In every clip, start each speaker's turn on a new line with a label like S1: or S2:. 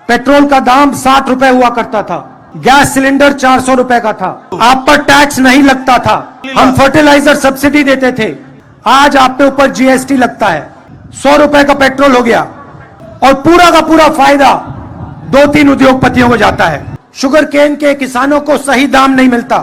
S1: Petrol का दाम 60 रुपए हुआ करता था, गैस सिलेंडर 400 रुपए का था, आप पर टैक्स नहीं लगता था, हम फर्टिलाइजर सब्सिडी देते थे। आज आप पे ऊपर जीएसटी लगता है, 100 रुपए का पेट्रोल हो गया और पूरा का पूरा फायदा 2-3 उद्योगपतियों को जाता है। शुगर केन के किसानों को सही दाम नहीं मिलता।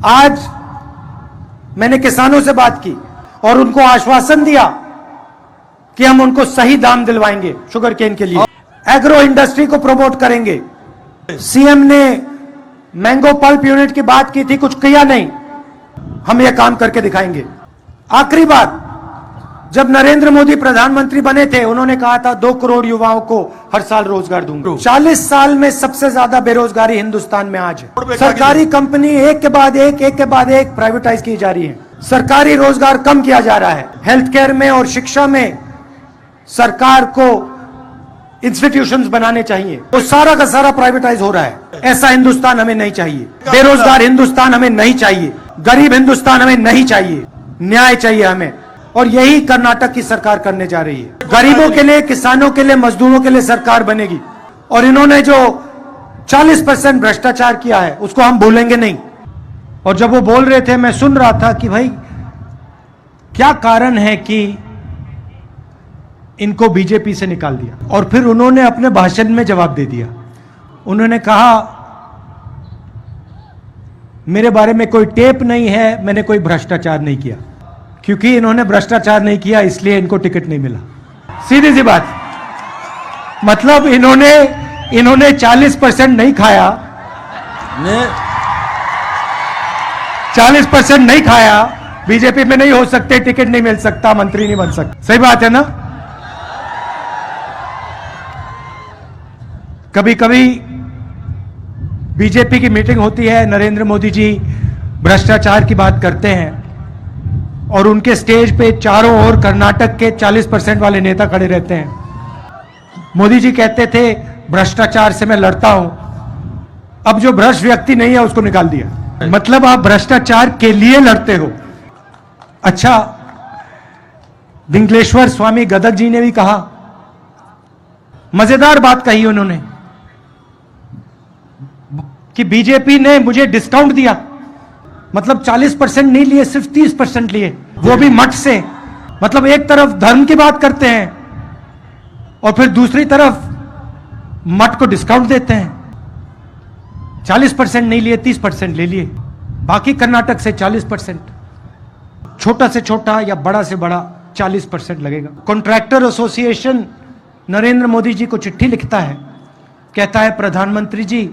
S1: आज मैंने किसानों से बात की और उनको आश्वासन दिया कि हम उनको सही दाम दिलवाएंगे शुगर केन के लिए, एग्रो इंडस्ट्री को प्रमोट करेंगे। सीएम ने मैंगो पल्प यूनिट की बात की थी, कुछ किया नहीं, हम ये काम करके दिखाएंगे। आखिरी बात, जब नरेंद्र मोदी प्रधानमंत्री बने थे, उन्होंने कहा था 2 करोड़ युवाओं को हर साल रोजगार दूंगा। 40 साल में सबसे ज्यादा बेरोजगारी हिंदुस्तान में आज है। सरकारी कंपनी एक के बाद एक प्राइवेटाइज की जा रही है, सरकारी रोजगार कम किया जा रहा है। हेल्थ केयर में और शिक्षा में सरकार को इंस्टीट्यूशंस बनाने चाहिए, वो सारा का सारा प्राइवेटाइज हो रहा है। ऐसा हिंदुस्तान हमें नहीं चाहिए, बेरोजगार हिंदुस्तान हमें नहीं चाहिए, गरीब हिंदुस्तान हमें नहीं चाहिए, न्याय चाहिए हमें। और यही कर्नाटक की सरकार करने जा रही है। गरीबों के लिए, किसानों के लिए, मजदूरों के लिए सरकार बनेगी। और इन्होंने जो 40% भ्रष्टाचार किया है उसको हम भूलेंगे नहीं। और जब वो बोल रहे थे, मैं सुन रहा था कि भाई क्या कारण है कि इनको बीजेपी से निकाल दिया, और फिर उन्होंने अपने भाषण में जवाब दे दिया। उन्होंने कहा मेरे बारे में कोई टेप नहीं है, मैंने कोई भ्रष्टाचार नहीं किया। क्योंकि इन्होंने भ्रष्टाचार नहीं किया इसलिए इनको टिकट नहीं मिला। सीधी सी बात, मतलब इन्होंने 40% नहीं खाया, 40% नहीं खाया, बीजेपी में नहीं हो सकते, टिकट नहीं मिल सकता, मंत्री नहीं बन सकता। सही बात है ना? कभी कभी बीजेपी की मीटिंग होती है, नरेंद्र मोदी जी भ्रष्टाचार की बात करते हैं और उनके स्टेज पे चारों ओर कर्नाटक के 40% वाले नेता खड़े रहते हैं। मोदी जी कहते थे भ्रष्टाचार से मैं लड़ता हूं, अब जो भ्रष्ट व्यक्ति नहीं है उसको निकाल दिया। मतलब आप भ्रष्टाचार के लिए लड़ते हो। अच्छा, विंगलेश्वर स्वामी गदग जी ने भी कहा, मजेदार बात कही उन्होंने कि बीजेपी ने मुझे डिस्काउंट दिया। मतलब 40% नहीं लिए, सिर्फ 30% लिए, वो भी मठ से। मतलब एक तरफ धर्म की बात करते हैं और फिर दूसरी तरफ मठ को डिस्काउंट देते हैं। 40% नहीं लिए, 30% ले लिए, बाकी कर्नाटक से 40%, छोटा से छोटा या बड़ा से बड़ा 40% लगेगा। कॉन्ट्रैक्टर एसोसिएशन नरेंद्र मोदी जी को चिट्ठी लिखता है, कहता है प्रधानमंत्री जी,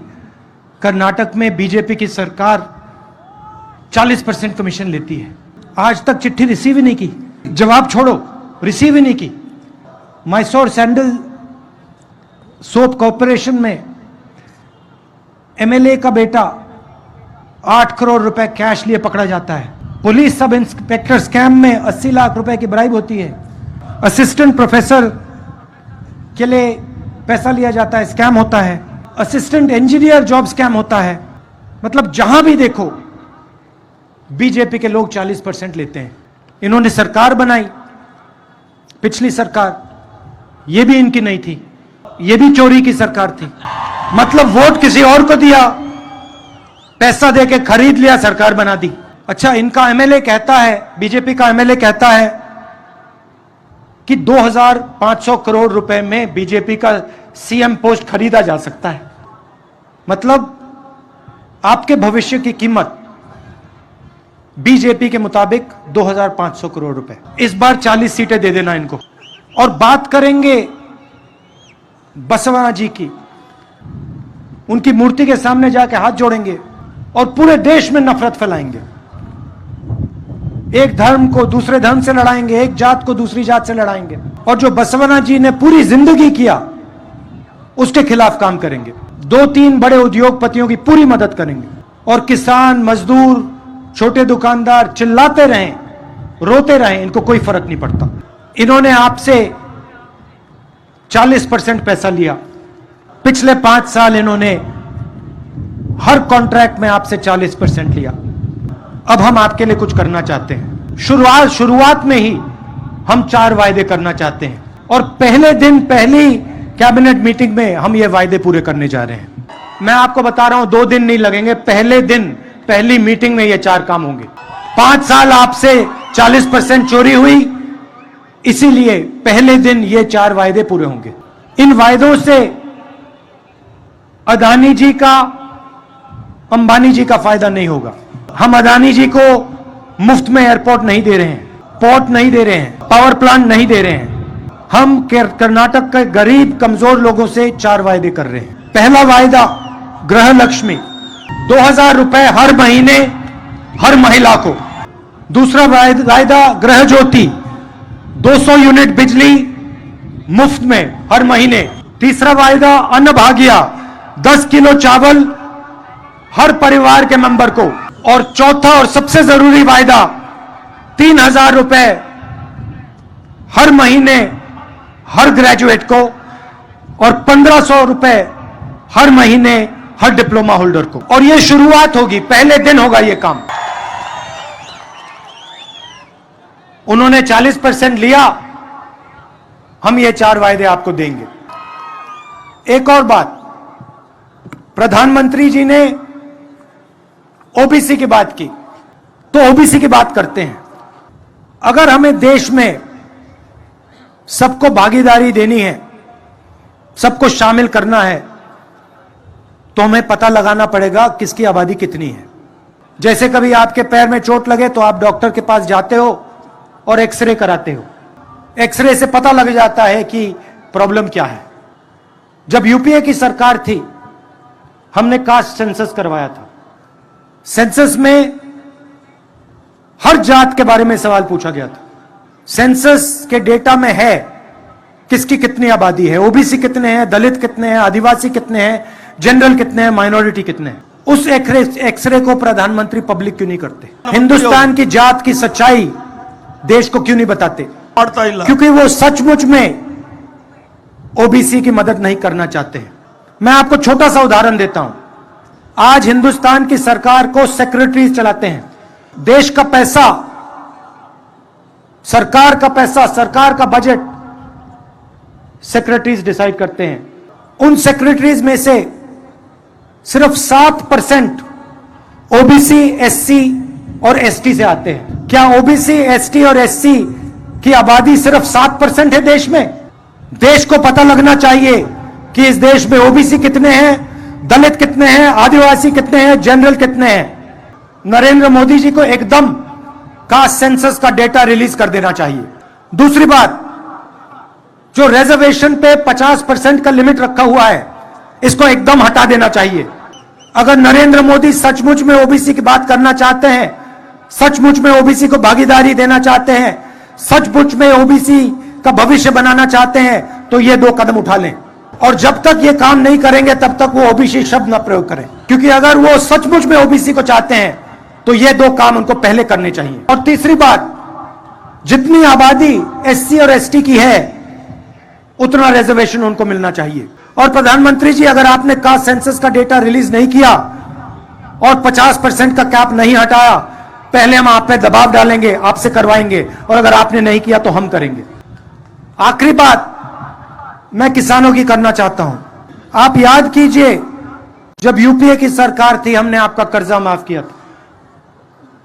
S1: कर्नाटक में बीजेपी की सरकार 40% कमीशन लेती है। आज तक चिट्ठी रिसीव ही नहीं की, जवाब छोड़ो, रिसीव ही नहीं की। मैसूर सैंडल सोप कॉर्पोरेशन में एमएलए का बेटा 8 करोड़ रुपए कैश लिए पकड़ा जाता है। पुलिस सब इंस्पेक्टर स्कैम में 80 लाख रुपए की ब्राइब होती है। असिस्टेंट प्रोफेसर के लिए पैसा लिया जाता है, स्कैम होता है। असिस्टेंट इंजीनियर जॉब स्कैम होता है। मतलब जहां भी देखो बीजेपी के लोग 40% लेते हैं। इन्होंने सरकार बनाई, पिछली सरकार, ये भी इनकी नहीं थी, ये भी चोरी की सरकार थी। मतलब वोट किसी और को दिया, पैसा देके खरीद लिया, सरकार बना दी। अच्छा, इनका एमएलए कहता है, बीजेपी का एमएलए कहता है कि 2500 करोड़ रुपए में बीजेपी का सीएम पोस्ट खरीदा जा सकता है। मतलब आपके भविष्य की कीमत बीजेपी के मुताबिक 2500 करोड़ रुपए। इस बार 40 सीटें दे देना इनको। और बात करेंगे बसवना जी की, उनकी मूर्ति के सामने जाके हाथ जोड़ेंगे और पूरे देश में नफरत फैलाएंगे। एक धर्म को दूसरे धर्म से लड़ाएंगे, एक जात को दूसरी जात से लड़ाएंगे। और जो बसवना जी ने पूरी जिंदगी किया उसके खिलाफ काम करेंगे। 2-3 बड़े उद्योगपतियों की पूरी मदद करेंगे। और किसान, मजदूर, छोटे दुकानदार चिल्लाते रहें, रोते रहें, इनको कोई फर्क नहीं पड़ता। इन्होंने आपसे 40% पैसा लिया। पिछले 5 साल इन्होंने हर कॉन्ट्रैक्ट में आपसे 40% लिया। अब हम आपके लिए कुछ करना चाहते हैं। शुरुआत में ही हम 4 वायदे करना चाहते हैं और पहले दिन पहली कैबिनेट मीटिंग में हम ये वायदे पूरे करने जा रहे हैं। मैं आपको बता रहा हूं 2 दिन नहीं लगेंगे, पहले दिन पहली मीटिंग में ये 4 काम होंगे। 5 साल आपसे 40% चोरी हुई, इसीलिए पहले दिन ये 4 वायदे पूरे होंगे। इन वायदों से अदानी जी का, अंबानी जी का फायदा नहीं होगा। हम अदानी जी को मुफ्त में एयरपोर्ट नहीं दे रहे हैं, पोर्ट नहीं दे रहे हैं, पावर प्लांट नहीं दे रहे हैं। हम कर्नाटक के गरीब कमजोर लोगों से 4 वायदे कर रहे हैं। पहला वायदा गृह लक्ष्मी, 2000 रुपए हर महीने हर महिला को। दूसरा वायदा गृह ज्योति, 200 यूनिट बिजली मुफ्त में हर महीने। तीसरा वायदा अन्न भाग्य, 10 किलो चावल हर परिवार के मेंबर को। और चौथा और सबसे जरूरी वायदा 3000 रुपए हर महीने हर ग्रेजुएट को और 1500 रुपए हर महीने हर डिप्लोमा होल्डर को। और यह शुरुआत होगी, पहले दिन होगा यह काम। उन्होंने 40% लिया, हम ये 4 वायदे आपको देंगे। एक और बात, प्रधानमंत्री जी ने ओबीसी की बात की, तो ओबीसी की बात करते हैं। अगर हमें देश में सबको भागीदारी देनी है, सबको शामिल करना है, तो हमें पता लगाना पड़ेगा किसकी आबादी कितनी है। जैसे कभी आपके पैर में चोट लगे तो आप डॉक्टर के पास जाते हो और एक्सरे कराते हो। एक्सरे से पता लग जाता है कि प्रॉब्लम क्या है। जब यूपीए की सरकार थी, हमने कास्ट सेंसस करवाया था। सेंसस में हर जात के बारे में सवाल पूछा गया था। सेंसस के डेटा में है किसकी कितनी आबादी है, ओबीसी कितने हैं, दलित कितने हैं, आदिवासी कितने हैं, जनरल कितने हैं, माइनॉरिटी कितने हैं। उस एक्सरे को प्रधानमंत्री पब्लिक क्यों नहीं करते? हिंदुस्तान की जात की सच्चाई देश को क्यों नहीं बताते? क्योंकि वो सचमुच में ओबीसी की मदद नहीं करना चाहते हैं। मैं आपको छोटा सा उदाहरण देता हूं। आज हिंदुस्तान की सरकार को सेक्रेटरीज चलाते हैं। देश का पैसा, सरकार का पैसा, सरकार का बजट सेक्रेटरीज डिसाइड करते हैं। उन सेक्रेटरीज में से सिर्फ 7% ओबीसी, एससी और एसटी से आते हैं। क्या ओबीसी, एसटी और एससी की आबादी सिर्फ 7% है देश में? देश को पता लगना चाहिए कि इस देश में ओबीसी कितने हैं, दलित कितने हैं, आदिवासी कितने हैं, जनरल कितने हैं। नरेंद्र मोदी जी को एकदम कास्ट सेंसस का डेटा रिलीज कर देना चाहिए। दूसरी बात, जो रिजर्वेशन पे 50% का लिमिट रखा हुआ है, इसको एकदम हटा देना चाहिए। अगर नरेंद्र मोदी सचमुच में ओबीसी की बात करना चाहते हैं, सचमुच में ओबीसी को भागीदारी देना चाहते हैं, सचमुच में ओबीसी का भविष्य बनाना चाहते हैं, तो ये 2 कदम उठा लें। और जब तक ये काम नहीं करेंगे तब तक वो ओबीसी शब्द न प्रयोग करें, क्योंकि अगर वो सचमुच में ओबीसी को चाहते हैं तो ये 2 काम उनको पहले करने चाहिए। और तीसरी बात, जितनी आबादी एससी और एसटी की है उतना रिजर्वेशन उनको मिलना चाहिए। और प्रधानमंत्री जी, अगर आपने कास्ट सेंसस का डेटा रिलीज नहीं किया और 50% का कैप नहीं हटाया, पहले हम आप पे दबाव डालेंगे, आपसे करवाएंगे, और अगर आपने नहीं किया तो हम करेंगे। आखिरी बात मैं किसानों की करना चाहता हूं। आप याद कीजिए, जब यूपीए की सरकार थी, हमने आपका कर्जा माफ किया था।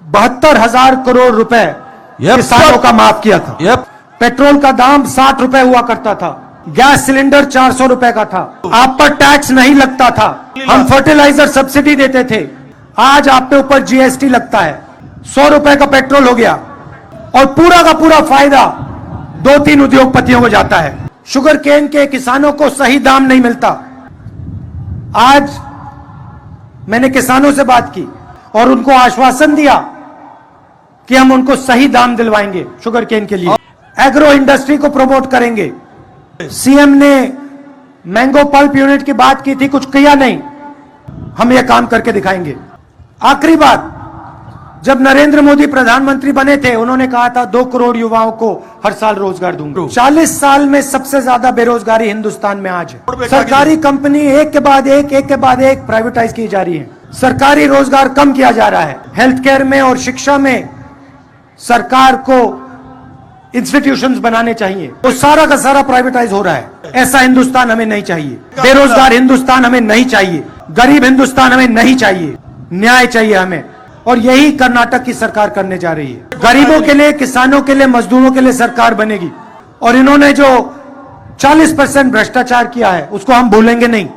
S1: 72,000 करोड़ रुपए किसानों का माफ किया था। पेट्रोल का दाम 60 रुपए हुआ करता था, गैस सिलेंडर 400 रुपए का था, आप पर टैक्स नहीं लगता था, हम फर्टिलाइजर सब्सिडी देते थे। आज आप पे ऊपर जीएसटी लगता है, 100 रुपए का पेट्रोल हो गया, और पूरा का पूरा फायदा 2-3 उद्योगपतियों को जाता है। शुगर केन के किसानों को सही दाम नहीं मिलता। आज मैंने किसानों से बात की और उनको आश्वासन दिया कि हम उनको सही दाम दिलवाएंगे शुगर केन के लिए, एग्रो इंडस्ट्री को प्रमोट करेंगे। सीएम ने मैंगो पल्प यूनिट की बात की थी, कुछ किया नहीं, हम यह काम करके दिखाएंगे। आखिरी बात, जब नरेंद्र मोदी प्रधानमंत्री बने थे, उन्होंने कहा था 2 करोड़ युवाओं को हर साल रोजगार दूंगा। 40 साल में सबसे ज्यादा बेरोजगारी हिंदुस्तान में आज है। सरकारी कंपनी एक के बाद एक प्राइवेटाइज की जा रही है। सरकारी रोजगार कम किया जा रहा है। हेल्थ केयर में और शिक्षा में सरकार को इंस्टीट्यूशंस बनाने चाहिए। वो सारा का सारा प्राइवेटाइज हो रहा है। ऐसा हिंदुस्तान हमें नहीं चाहिए। बेरोजगार हिंदुस्तान हमें नहीं चाहिए। गरीब हिंदुस्तान हमें नहीं चाहिए। न्याय चाहिए हमें, और यही कर्नाटक की सरकार करने जा रही है। गरीबों के लिए, किसानों के लिए, मजदूरों के लिए सरकार बनेगी। और इन्होंने जो 40% भ्रष्टाचार किया है उसको हम भूलेंगे नहीं।